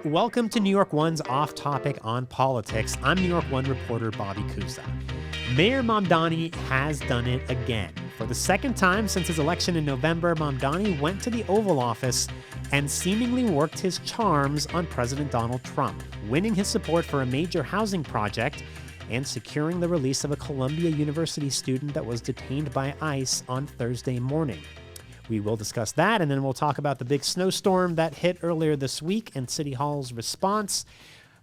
welcome to New York One's Off Topic on Politics. I'm New York One reporter Bobby Cuza. Mayor Mamdani has done it again. For the second time since his election in November, Mamdani went to the Oval Office and seemingly worked his charms on President Donald Trump, winning his support for a major housing project and securing the release of a Columbia University student that was detained by ICE on Thursday morning. We will discuss that, and then we'll talk about the big snowstorm that hit earlier this week and City Hall's response,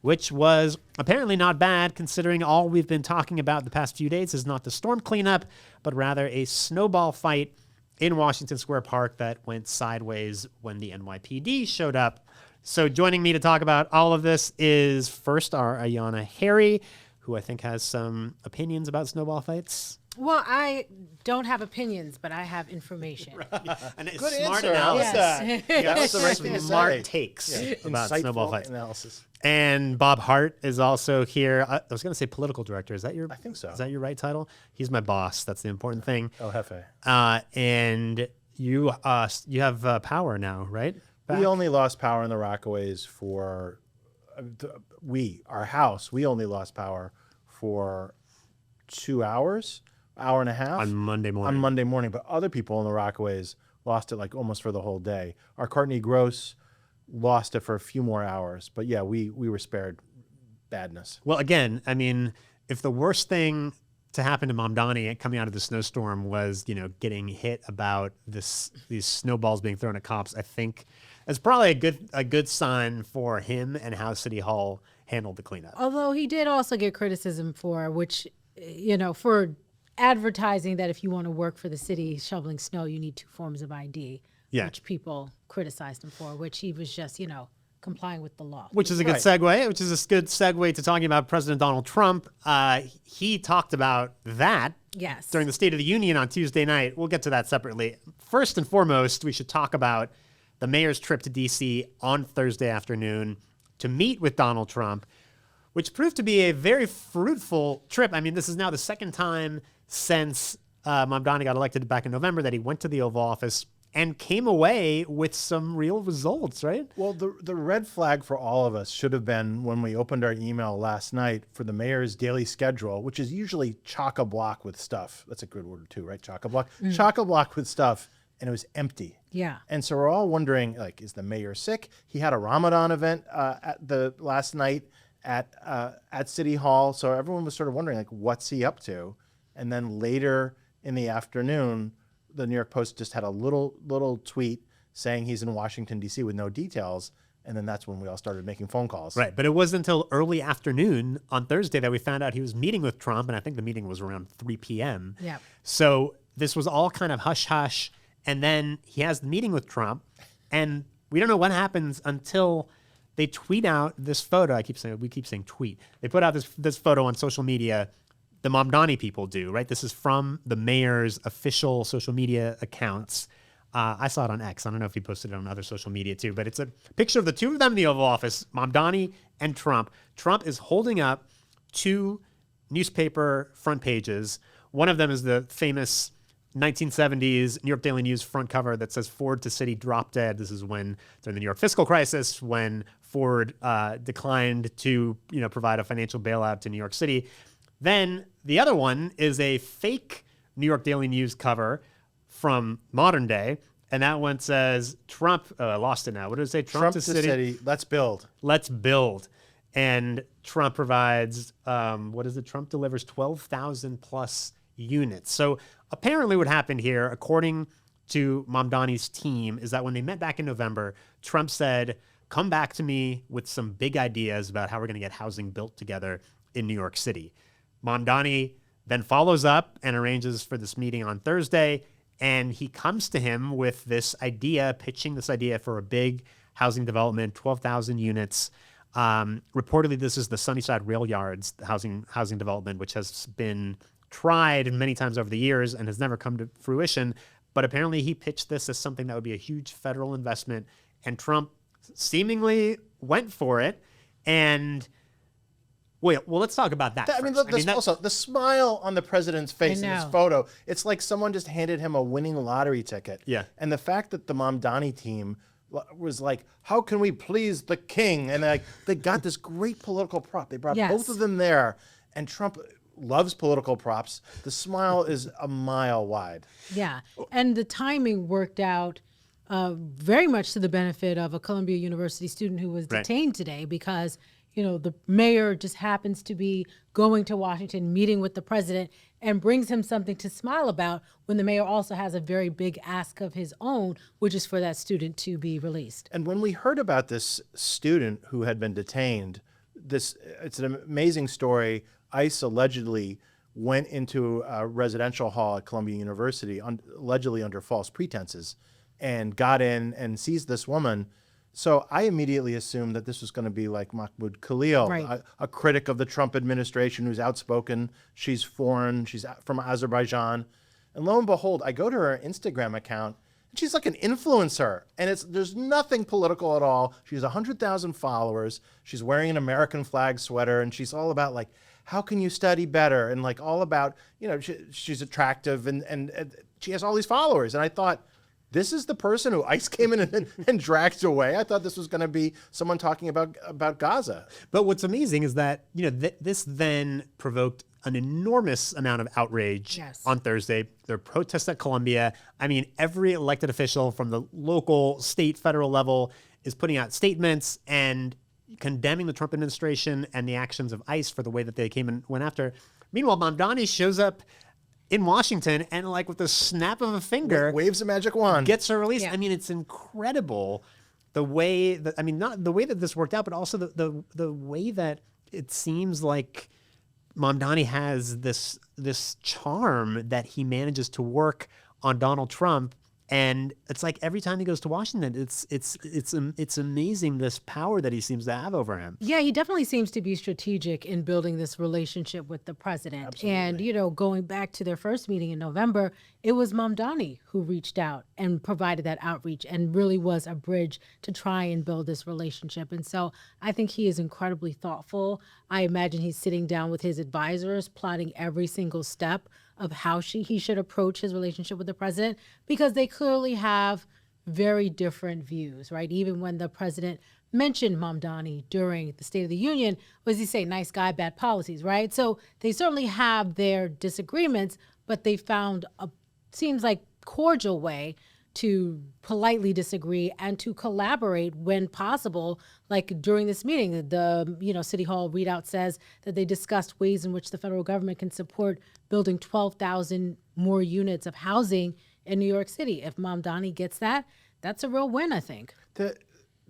which was apparently not bad, considering all we've been talking about the past few days is not the storm cleanup, but rather a snowball fight in Washington Square Park that went sideways when the NYPD showed up. So joining me to talk about all of this is first our Ayana Harry, who I think has some opinions about snowball fights. Well, I don't have opinions, but I have information. Right. And it's Good smart answer. analysis. Yes. Yeah, That's the right thing to smart say. takes about Insightful snowball fights. analysis. And Bob Hardt is also here. I was going to say political director. Is that your? I think so. Is that your right title? He's my boss. That's the important thing. El Jefe. And you have power now, right? Back? We only lost power in the Rockaways for our house. We only lost power for 2 hours. Hour and a half on Monday morning. But other people in the Rockaways lost it like almost for the whole day. Our Courtney Gross lost it for a few more hours, but yeah, we were spared badness. Well, again, I mean, if the worst thing to happen to Mamdani coming out of the snowstorm was, getting hit about these snowballs being thrown at cops, I think it's probably a good sign for him and how City Hall handled the cleanup. Although he did also get criticism for for advertising that if you want to work for the city shoveling snow, you need 2 forms of ID, which people criticized him for, which he was just, complying with the law. Which is a good segue, to talking about President Donald Trump. He talked about that during the State of the Union on Tuesday night. We'll get to that separately. First and foremost, we should talk about the mayor's trip to D.C. on Thursday afternoon to meet with Donald Trump, which proved to be a very fruitful trip. I mean, this is now the second time since Mamdani got elected back in November that he went to the Oval Office and came away with some real results, right? Well, the red flag for all of us should have been when we opened our email last night for the mayor's daily schedule, which is usually chock-a-block with stuff. That's a good word too, right? Chock-a-block. Chock-a-block with stuff, and it was empty. Yeah. And so we're all wondering, is the mayor sick? He had a Ramadan event at the last night at City Hall, so everyone was sort of wondering, what's he up to? And then later in the afternoon, the New York Post just had a little tweet saying he's in Washington, D.C. with no details. And then that's when we all started making phone calls. Right. But it wasn't until early afternoon on Thursday that we found out he was meeting with Trump. And I think the meeting was around 3 p.m. Yeah. So this was all kind of hush-hush. And then he has the meeting with Trump. And we don't know what happens until they tweet out this photo. We keep saying tweet. They put out this photo on social media. The Mamdani people do, right? This is from the mayor's official social media accounts. I saw it on X. I don't know if he posted it on other social media too, but it's a picture of the two of them in the Oval Office, Mamdani and Trump. Trump is holding up 2 newspaper front pages. One of them is the famous 1970s New York Daily News front cover that says Ford to City drop dead. This is when, during the New York fiscal crisis, when Ford declined to provide a financial bailout to New York City. Then the other one is a fake New York Daily News cover from modern day. And that one says, Trump, I lost it now. What did it say? Trump to City, let's build. Let's build. And Trump provides, Trump delivers 12,000 plus units. So apparently what happened here, according to Mamdani's team, is that when they met back in November, Trump said, come back to me with some big ideas about how we're going to get housing built together in New York City. Mamdani then follows up and arranges for this meeting on Thursday, and he comes to him with this idea, pitching this idea for a big housing development, 12,000 units. Reportedly, this is the Sunnyside Rail Yards housing development, which has been tried many times over the years and has never come to fruition. But apparently he pitched this as something that would be a huge federal investment, and Trump seemingly went for it. And well, let's talk about that. Also, the smile on the president's face in this photo, it's like someone just handed him a winning lottery ticket. Yeah. And the fact that the Mamdani team was like, how can we please the king? And they got this great political prop. They brought both of them there, and Trump loves political props. The smile is a mile wide. Yeah, and the timing worked out very much to the benefit of a Columbia University student who was detained today, because the mayor just happens to be going to Washington, meeting with the president, and brings him something to smile about when the mayor also has a very big ask of his own, which is for that student to be released. And when we heard about this student who had been detained, it's an amazing story. ICE allegedly went into a residential hall at Columbia University, allegedly under false pretenses, and got in and seized this woman. So I immediately assumed that this was going to be like Mahmoud Khalil, a critic of the Trump administration who's outspoken. She's foreign. She's from Azerbaijan. And lo and behold, I go to her Instagram account, and she's like an influencer. And there's nothing political at all. She has 100,000 followers. She's wearing an American flag sweater, and she's all about like, how can you study better? And like all about, she's attractive, and she has all these followers. And I thought, this is the person who ICE came in and dragged away. I thought this was going to be someone talking about Gaza. But what's amazing is that this then provoked an enormous amount of outrage on Thursday. There were protests at Columbia. I mean, every elected official from the local, state, federal level is putting out statements and condemning the Trump administration and the actions of ICE for the way that they came and went after. Meanwhile, Mamdani shows up in Washington and like with the snap of a finger waves a magic wand, gets her released. I mean, it's incredible the way that, not the way that this worked out, but also the way that it seems like Mamdani has this charm that he manages to work on Donald Trump. And it's like every time he goes to Washington, it's amazing, this power that he seems to have over him. Yeah, he definitely seems to be strategic in building this relationship with the president. Absolutely. And, going back to their first meeting in November, it was Mamdani who reached out and provided that outreach and really was a bridge to try and build this relationship. And so I think he is incredibly thoughtful. I imagine he's sitting down with his advisors, plotting every single step of how he should approach his relationship with the president, because they clearly have very different views, right? Even when the president mentioned Mamdani during the State of the Union, what does he say? Nice guy, bad policies, right? So they certainly have their disagreements, but they found seems like cordial way to politely disagree and to collaborate when possible. Like during this meeting, the City Hall readout says that they discussed ways in which the federal government can support building 12,000 more units of housing in New York City. If Mamdani gets that, that's a real win, I think. The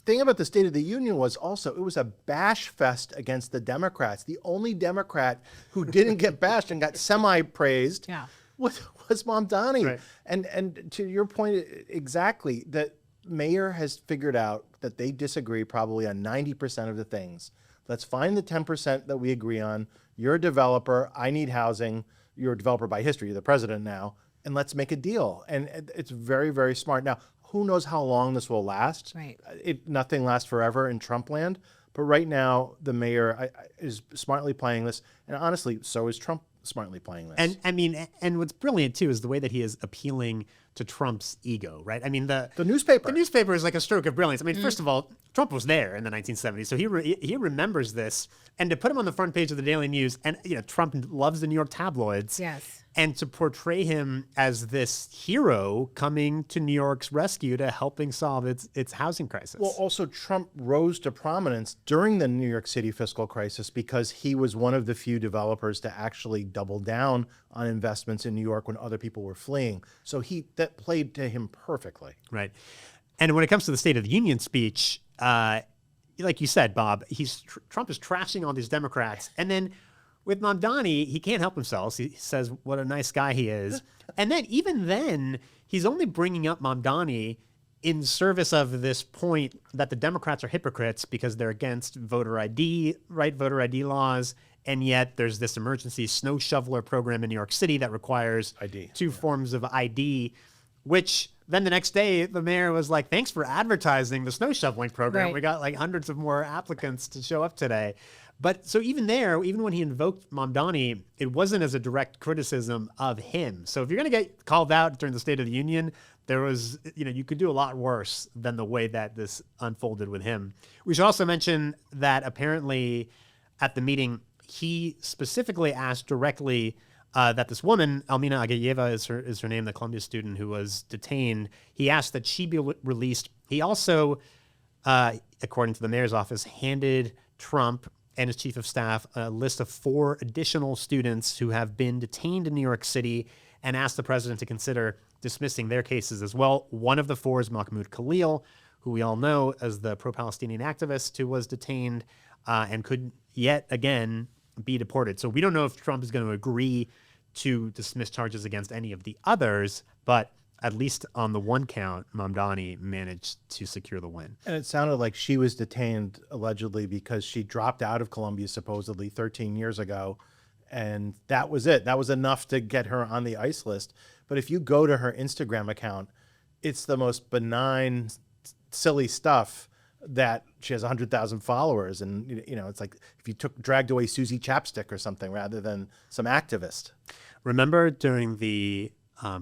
thing about the State of the Union was also, it was a bash fest against the Democrats. The only Democrat who didn't get bashed and got semi-praised was Mamdani. Right. And to your point, exactly, that mayor has figured out that they disagree probably on 90% of the things. Let's find the 10% that we agree on. You're a developer. I need housing. You're a developer by history. You're the president now. And let's make a deal. And it's very, very smart. Now, who knows how long this will last? Right. Nothing lasts forever in Trump land. But right now, the mayor is smartly playing this. And honestly, so is Trump smartly playing this. And I mean, and what's brilliant too is the way that he is appealing to Trump's ego, right? I mean, the newspaper. The newspaper is like a stroke of brilliance. I mean, first of all, Trump was there in the 1970s, so he remembers this. And to put him on the front page of the Daily News, and Trump loves the New York tabloids. Yes. And to portray him as this hero coming to New York's rescue to helping solve its housing crisis. Well, also Trump rose to prominence during the New York City fiscal crisis because he was one of the few developers to actually double down on investments in New York when other people were fleeing. So that played to him perfectly. Right. And when it comes to the State of the Union speech, like you said, Bob, Trump is trashing all these Democrats, and then with Mamdani, he can't help himself. He says what a nice guy he is. And then even then, he's only bringing up Mamdani in service of this point that the Democrats are hypocrites because they're against voter ID laws. And yet there's this emergency snow shoveler program in New York City that requires two forms of ID. which then the next day the mayor was like, thanks for advertising the snow shoveling program. Right. We got like hundreds of more applicants to show up today. But so even there, even when he invoked Mamdani, it wasn't as a direct criticism of him. So if you're going to get called out during the State of the Union, there was, you could do a lot worse than the way that this unfolded with him. We should also mention that apparently at the meeting, he specifically asked directly that this woman, Almina Agayeva is her name, the Columbia student who was detained, he asked that she be released. He also, according to the mayor's office, handed Trump and his chief of staff a list of 4 additional students who have been detained in New York City and asked the president to consider dismissing their cases as well. One of the 4 is Mahmoud Khalil, who we all know as the pro-Palestinian activist who was detained and could yet again be deported. So we don't know if Trump is going to agree to dismiss charges against any of the others, but at least on the one count, Mamdani managed to secure the win. And it sounded like she was detained allegedly because she dropped out of Columbia supposedly 13 years ago. And that was it. That was enough to get her on the ICE list. But if you go to her Instagram account, it's the most benign, silly stuff that she has 100,000 followers. And, it's like if you dragged away Susie Chapstick or something rather than some activist. Remember during the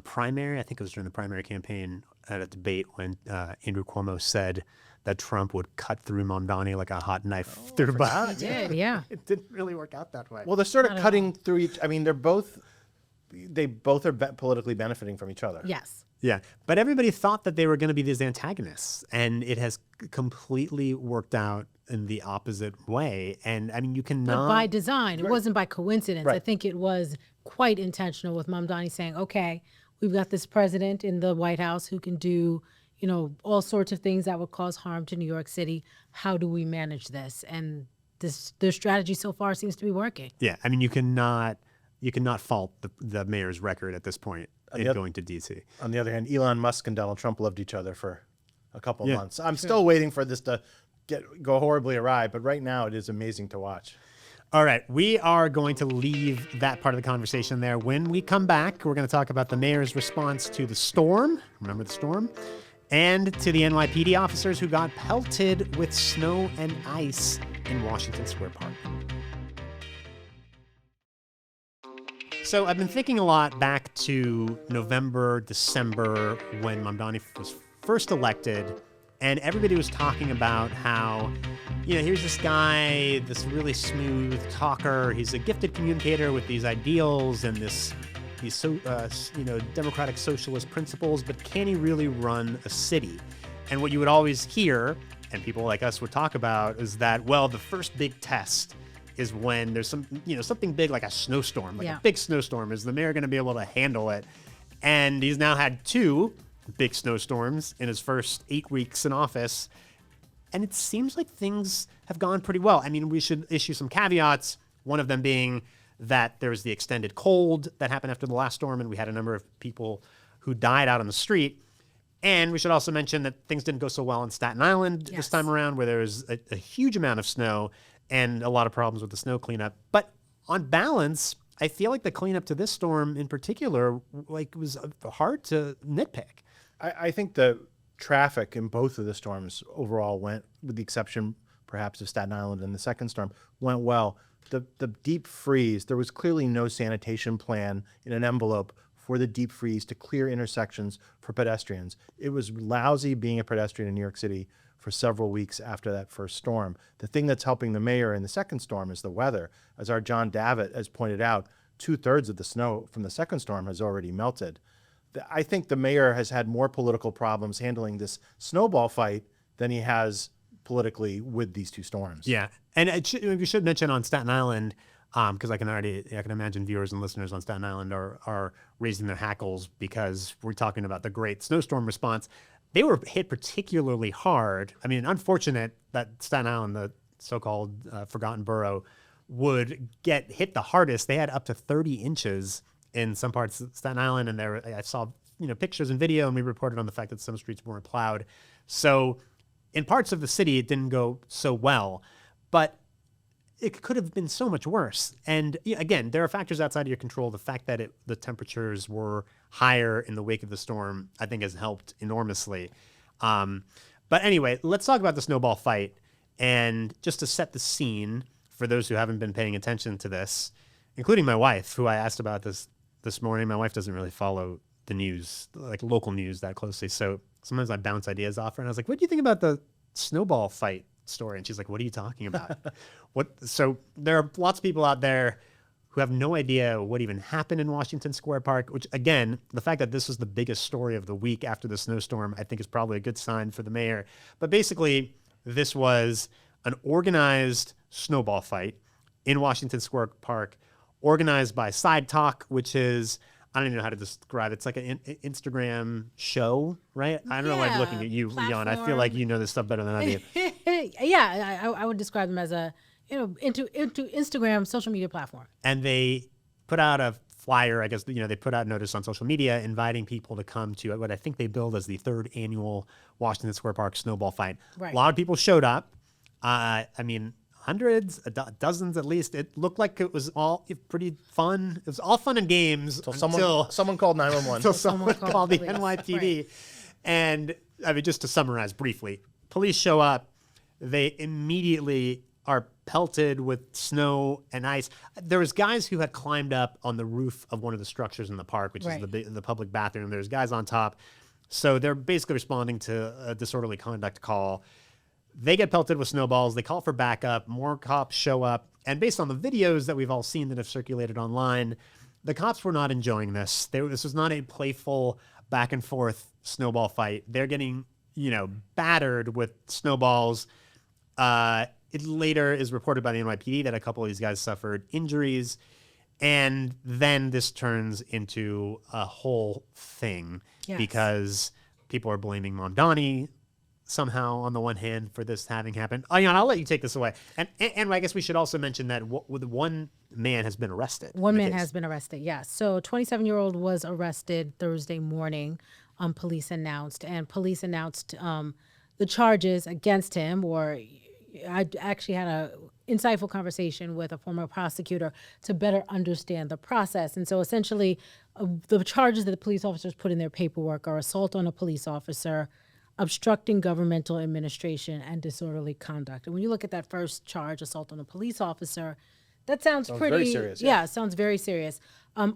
primary, I think it was during the primary campaign at a debate when Andrew Cuomo said that Trump would cut through Mamdani like a hot knife through butter. He did, yeah. It didn't really work out that way. Well, they're sort of cutting through each. I mean, they both are politically benefiting from each other. Yes. Yeah, but everybody thought that they were going to be these antagonists, and it has completely worked out in the opposite way. And I mean, you cannot. But by design, it wasn't by coincidence. Right. I think it was quite intentional with Mamdani saying, okay, we've got this president in the White House who can do, all sorts of things that would cause harm to New York City. How do we manage this? And their strategy so far seems to be working. Yeah, I mean, you cannot fault the mayor's record at this point in going to D.C. On the other hand, Elon Musk and Donald Trump loved each other for a couple of months. I'm still waiting for this to go horribly awry, but right now it is amazing to watch. All right, we are going to leave that part of the conversation there. When we come back, we're going to talk about the mayor's response to the storm. Remember the storm? And to the NYPD officers who got pelted with snow and ice in Washington Square Park. So I've been thinking a lot back to November, December, when Mamdani was first elected, and everybody was talking about how, here's this guy, this really smooth talker. He's a gifted communicator with these ideals and these democratic socialist principles, but can he really run a city? And what you would always hear, and people like us would talk about, is that, well, the first big test is when there's something big like a snowstorm, a big snowstorm. Is the mayor going to be able to handle it? And he's now had 2 big snowstorms in his first 8 weeks in office. And it seems like things have gone pretty well. I mean, we should issue some caveats, one of them being that there was the extended cold that happened after the last storm, and we had a number of people who died out on the street. And we should also mention that things didn't go so well in Staten Island this time around, where there was a huge amount of snow and a lot of problems with the snow cleanup. But on balance, I feel like the cleanup to this storm in particular, was hard to nitpick. I think the traffic in both of the storms overall went, with the exception perhaps of Staten Island and the second storm, went well. The deep freeze, there was clearly no sanitation plan in an envelope for the deep freeze to clear intersections for pedestrians. It was lousy being a pedestrian in New York City for several weeks after that first storm. The thing that's helping the mayor in the second storm is the weather. As our John Davitt has pointed out, 2/3 of the snow from the second storm has already melted. I think the mayor has had more political problems handling this snowball fight than he has politically with these 2 storms. Yeah, and we should mention on Staten Island, because I can imagine viewers and listeners on Staten Island are raising their hackles because we're talking about the great snowstorm response. They were hit particularly hard. I mean, unfortunate that Staten Island, the so-called forgotten borough, would get hit the hardest. They had up to 30 inches in some parts of Staten Island, and I saw pictures and video, and we reported on the fact that some streets weren't plowed. So in parts of the city, it didn't go so well, but it could have been so much worse. And again, there are factors outside of your control. The fact that the temperatures were higher in the wake of the storm, I think has helped enormously. But anyway, let's talk about the Snowball fight. And just to set the scene for those who haven't been paying attention to this, including my wife, who I asked about this morning. My wife doesn't really follow the news, like local news, that closely. So sometimes I bounce ideas off her, and I was like, what do you think about the Snowball fight story? And she's like, what are you talking about? So there are lots of people out there who have no idea what even happened in Washington Square Park, which, again, the fact that this was the biggest story of the week after the snowstorm, I think is probably a good sign for the mayor. But basically, this was an organized snowball fight in Washington Square Park, organized by Side Talk, which is, I don't even know how to describe it. It's like an Instagram show, right? I don't know why I'm looking at you, Ayana. I feel like you know this stuff better than I do. Yeah, I would describe them as a, into Instagram social media platform. And they put out a flyer, I guess, they put out notice on social media inviting people to come to what I think they billed as the 3rd annual Washington Square Park snowball fight. Right. A lot of people showed up. Hundreds, dozens at least. It looked like it was all pretty fun. It was all fun and games until someone called 911. Until someone called the NYPD. Right. And just to summarize briefly, police show up. They immediately are pelted with snow and ice. There was guys who had climbed up on the roof of one of the structures in the park, which is the public bathroom. There's guys on top. So they're basically responding to a disorderly conduct call. They get pelted with snowballs. They call for backup. More cops show up. And based on the videos that we've all seen that have circulated online, the cops were not enjoying this. This was not a playful back and forth snowball fight. They're getting, battered with snowballs. It later is reported by the NYPD that a couple of these guys suffered injuries. And then this turns into a whole thing because people are blaming Mamdani somehow on the one hand for this having happened. Ayana, I'll let you take this away. And I guess we should also mention that one man has been arrested. One man has been arrested, yes. So 27-year-old was arrested Thursday morning, police announced. And police announced the charges against him, or I actually had a insightful conversation with a former prosecutor to better understand the process. And so essentially, the charges that the police officers put in their paperwork are assault on a police officer, obstructing governmental administration, and disorderly conduct. And when you look at that first charge, assault on a police officer, that sounds pretty very serious. Yeah, sounds very serious.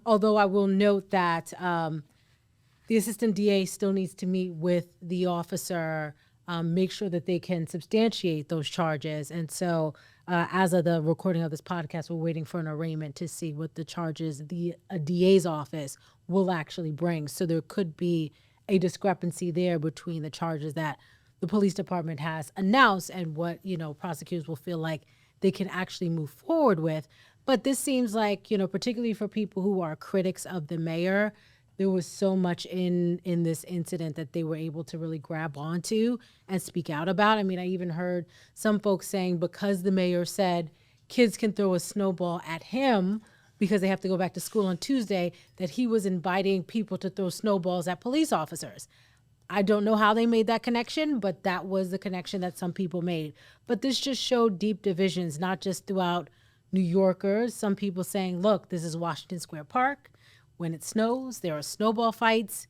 Although I will note that the assistant DA still needs to meet with the officer, make sure that they can substantiate those charges. And so as of the recording of this podcast, we're waiting for an arraignment to see what the charges the DA's office will actually bring. So there could be a discrepancy there between the charges that the police department has announced and what, prosecutors will feel like they can actually move forward with. But this seems like, particularly for people who are critics of the mayor, there was so much in this incident that they were able to really grab onto and speak out about. I mean, I even heard some folks saying because the mayor said kids can throw a snowball at him because they have to go back to school on Tuesday, that he was inviting people to throw snowballs at police officers. I don't know how they made that connection, but that was the connection that some people made. But this just showed deep divisions, not just throughout New Yorkers. Some people saying, look, this is Washington Square Park. When it snows, there are snowball fights.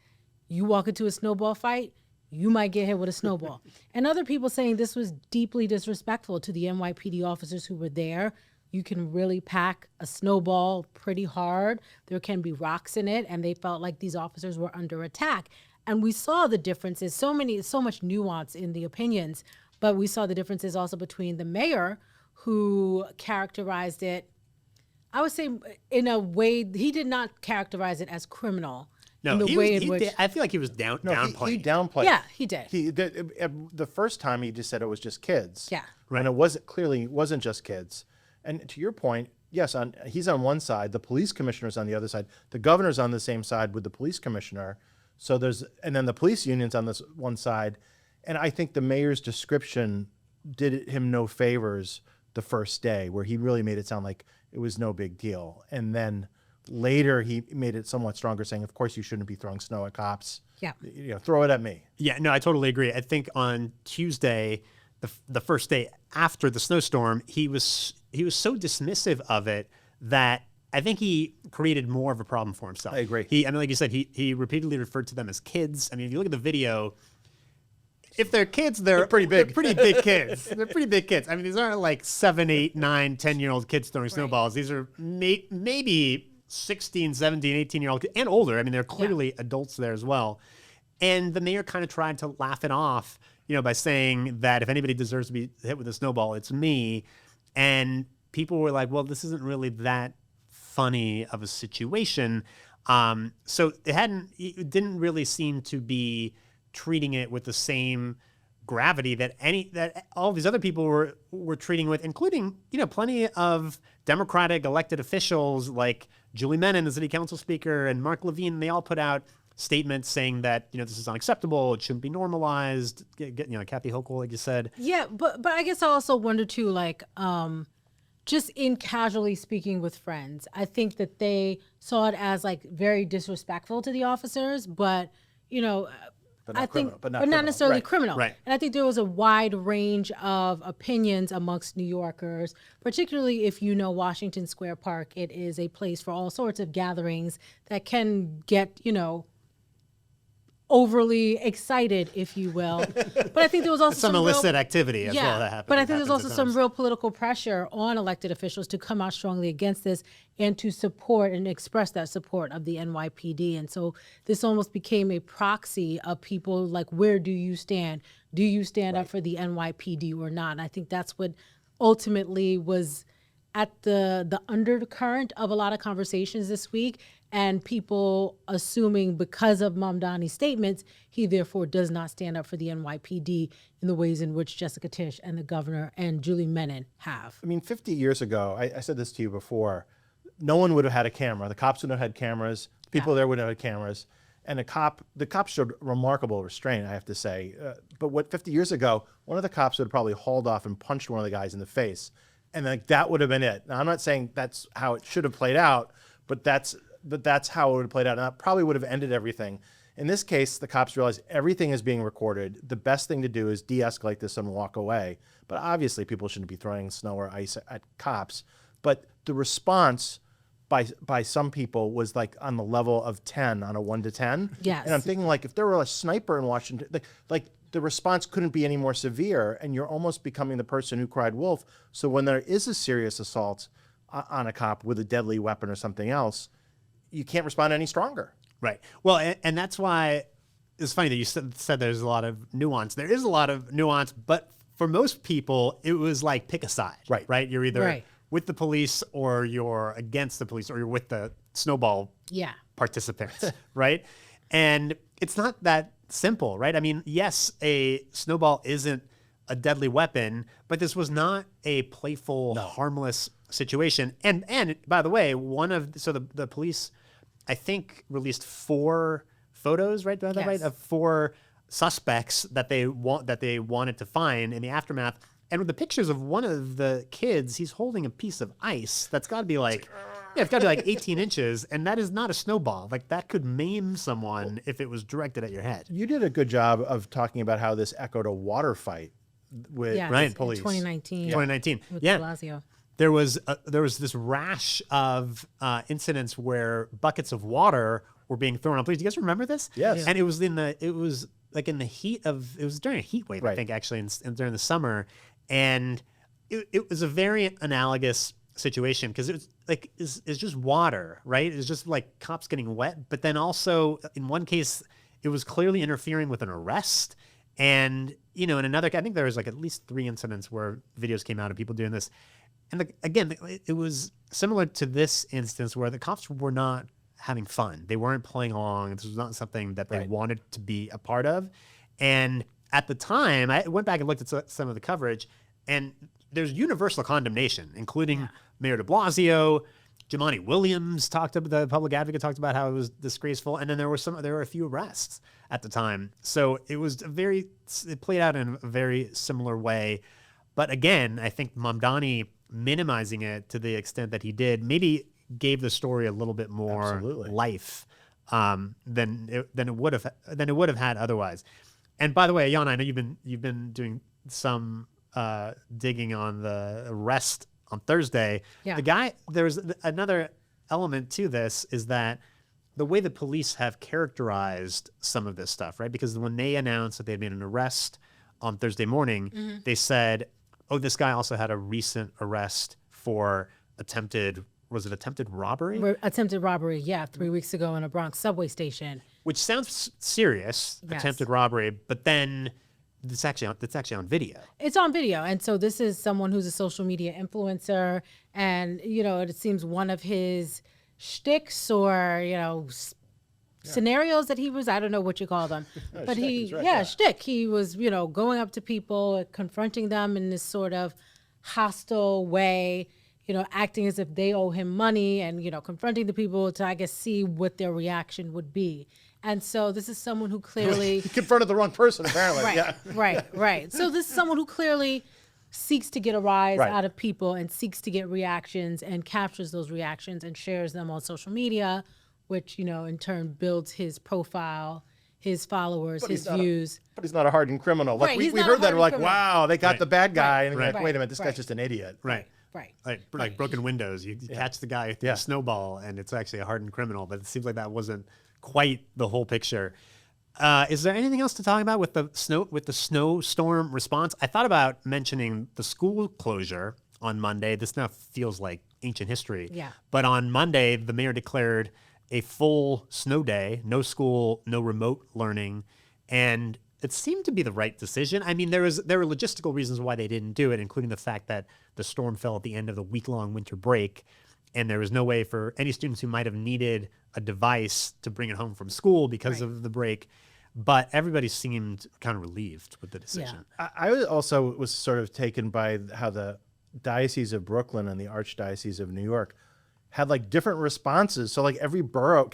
You walk into a snowball fight, you might get hit with a snowball. And other people saying this was deeply disrespectful to the NYPD officers who were there. You can really pack a snowball pretty hard. There can be rocks in it, and they felt like these officers were under attack. And we saw the differences, so much nuance in the opinions, but we saw the differences also between the mayor, who characterized it, I would say, in a way, he did not characterize it as criminal. No, in the way in which I feel like he was downplaying. He downplayed. Yeah, he did. The first time he just said it was just kids. Yeah. Right. And it wasn't just kids. And to your point, yes, he's on one side, the police commissioner's on the other side, the governor's on the same side with the police commissioner. So and then the police union's on this one side. And I think the mayor's description did him no favors the first day, where he really made it sound like it was no big deal. And then later he made it somewhat stronger, saying, of course you shouldn't be throwing snow at cops. Yeah. Throw it at me. Yeah, no, I totally agree. I think on Tuesday, the first day after the snowstorm, he was so dismissive of it that I think he created more of a problem for himself. I agree. I mean, like you said, he repeatedly referred to them as kids. I mean, if you look at the video, if they're kids, they're pretty big. They're pretty big kids. They're pretty big kids. I mean, these aren't like 7, 8, 9, 10-year-old kids throwing snowballs. These are maybe 16, 17, 18-year-old and older. I mean, they're clearly adults there as well. And the mayor kind of tried to laugh it off, by saying that if anybody deserves to be hit with a snowball, it's me. And people were like, well, this isn't really that funny of a situation. So it didn't really seem to be treating it with the same gravity that all these other people were treating with, including, plenty of Democratic elected officials like Julie Menin, the city council speaker, and Mark Levine. They all put out statements saying that, this is unacceptable. It shouldn't be normalized. Kathy Hochul, like you said. Yeah, but I guess I also wonder too, like, just in casually speaking with friends, I think that they saw it as like very disrespectful to the officers, but not necessarily criminal. Right. And I think there was a wide range of opinions amongst New Yorkers, particularly if you know Washington Square Park. It is a place for all sorts of gatherings that can get, overly excited, if you will. But I think there was also some illicit activity as well that happened. But I think there's also some real political pressure on elected officials to come out strongly against this and to support and express that support of the NYPD. And so this almost became a proxy of people like, where do you stand? Do you stand up for the NYPD or not? And I think that's what ultimately was at the undercurrent of a lot of conversations this week, and people assuming because of Mamdani's statements, he therefore does not stand up for the NYPD in the ways in which Jessica Tisch and the governor and Julie Menin have. I mean, 50 years ago, I said this to you before, no one would have had a camera. The cops would have had cameras. People there would have had cameras. And the cops showed remarkable restraint, I have to say. But 50 years ago, one of the cops would have probably hauled off and punched one of the guys in the face. And that would have been it. Now, I'm not saying that's how it should have played out, but that's how it would have played out. And that probably would have ended everything. In this case, the cops realized everything is being recorded. The best thing to do is de-escalate this and walk away. But obviously, people shouldn't be throwing snow or ice at cops. But the response by some people was like on the level of 10 on a 1 to 10. Yes. And I'm thinking, like, if there were a sniper in Washington, like the response couldn't be any more severe, and you're almost becoming the person who cried wolf. So when there is a serious assault on a cop with a deadly weapon or something else, you can't respond any stronger. Right. Well, and that's why it's funny that you said there's a lot of nuance. There is a lot of nuance, but for most people, it was like pick a side. Right. You're either with the police or you're against the police or you're with the snowball participants. Right. And it's not that simple, right? I mean, yes, a snowball isn't a deadly weapon, but this was not a playful, harmless situation. And by the way, the police, I think, released 4 photos, right? Do I have that right? Of 4 suspects that they wanted to find in the aftermath. And with the pictures of one of the kids, he's holding a piece of ice that's got to be like, it's got to be like 18 inches, and that is not a snowball. Like, that could maim someone if it was directed at your head. You did a good job of talking about how this echoed a water fight with police. In 2019. 2019. With Blasio. There was this rash of incidents where buckets of water were being thrown on police. Do you guys remember this? Yes. And it was during a heat wave, I think, actually, during the summer, and it was a very analogous situation because it's just water, right? It's just like cops getting wet, but then also in one case it was clearly interfering with an arrest, and in another, I think there was like at least 3 incidents where videos came out of people doing this, and again it was similar to this instance where the cops were not having fun. They weren't playing along. This was not something that they wanted to be a part of, and at the time I went back and looked at some of the coverage, and there's universal condemnation, including Mayor de Blasio. Jumaane Williams the public advocate talked about how it was disgraceful. And then there were a few arrests at the time. So it played out in a very similar way. But again, I think Mamdani minimizing it to the extent that he did maybe gave the story a little bit more life than it would have had otherwise. And by the way, Ayana, I know you've been doing some digging on the arrest on Thursday. Yeah. The guy, there was another element to this is that the way the police have characterized some of this stuff, right? Because when they announced that they had made an arrest on Thursday morning, they said, oh, this guy also had a recent arrest for attempted robbery? Attempted robbery, yeah, 3 weeks ago in a Bronx subway station. Which sounds serious, Yes. attempted robbery, but then it's actually on video. It's on video. And so this is someone who's a social media influencer. And, it seems one of his shticks or, scenarios that he was, I don't know what you call them. But shtick. He was, going up to people, confronting them in this sort of hostile way, acting as if they owe him money and, confronting the people to, I guess, see what their reaction would be. And so this is someone who clearly... He confronted the wrong person, apparently. Right. So this is someone who clearly seeks to get a rise out of people and seeks to get reactions and captures those reactions and shares them on social media, which, in turn builds his profile, his followers, his views. But he's not a hardened criminal. Like, we heard that, we're like, wow, they got the bad guy. And we're like, wait a minute, this guy's just an idiot. Right. Right. Like broken windows. You catch the guy through a snowball, and it's actually a hardened criminal. But it seems like that wasn't quite the whole picture. Is there anything else to talk about with the snowstorm response? I thought about mentioning the school closure on Monday. This now feels like ancient history. Yeah. But on Monday, the mayor declared a full snow day, no school, no remote learning, and it seemed to be the right decision. I mean, there were logistical reasons why they didn't do it, including the fact that the storm fell at the end of the week-long winter break, and there was no way for any students who might have needed a device to bring it home from school because of the break. But everybody seemed kind of relieved with the decision. Yeah. I also was sort of taken by how the Diocese of Brooklyn and the Archdiocese of New York had like different responses. So like every borough,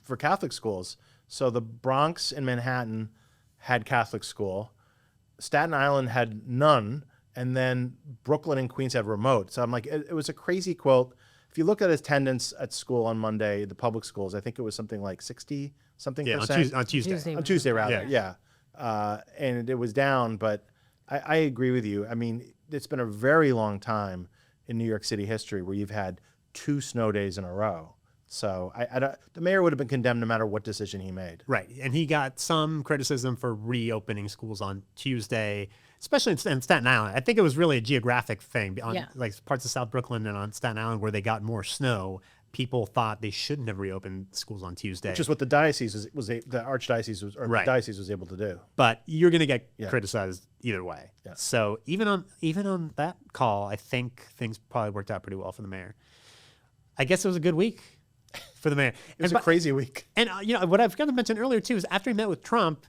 for Catholic schools. So the Bronx and Manhattan had Catholic school. Staten Island had none. And then Brooklyn and Queens had remote. So I'm like, it was a crazy quote. If you look at attendance at school on Monday, the public schools, I think it was something like 60-something%. On Tuesday. On Tuesday, rather, yeah. And it was down, but I agree with you. I mean, it's been a very long time in New York City history where you've had 2 snow days in a row. So the mayor would have been condemned no matter what decision he made. Right. And he got some criticism for reopening schools on Tuesday, especially in Staten Island. I think it was really a geographic thing. Like parts of South Brooklyn and on Staten Island where they got more snow, people thought they shouldn't have reopened schooon on Tuesday. Which is what the diocese the archdiocese was, or the diocese was able to do. But you're going to get criticized either way. Yeah. So even on that call, I think things probably worked out pretty well for the mayor. I guess it was a good week for the mayor. It was a crazy week. And what I forgot to mention earlier too is after he met with Trump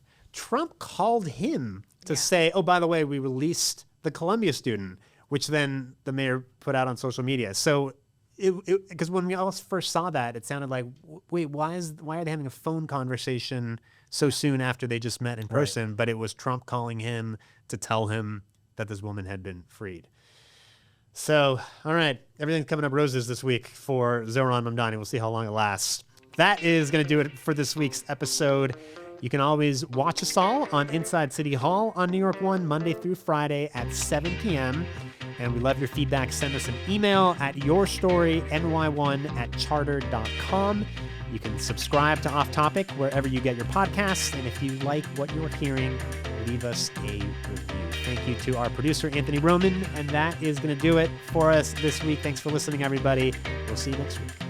called him to say, oh, by the way, we released the Columbia student, which then the mayor put out on social media. So because when we all first saw that, it sounded like, wait, why are they having a phone conversation so soon after they just met in person? Right. But it was Trump calling him to tell him that this woman had been freed. So, all right, everything's coming up roses this week for Zohran Mamdani. We'll see how long it lasts. That is going to do it for this week's episode. You can always watch us all on Inside City Hall on New York One, Monday through Friday at 7 p.m. And we love your feedback. Send us an email at yourstoryny1@charter.com. You can subscribe to Off Topic wherever you get your podcasts. And if you like what you're hearing, leave us a review. Thank you to our producer, Anthony Roman. And that is going to do it for us this week. Thanks for listening, everybody. We'll see you next week.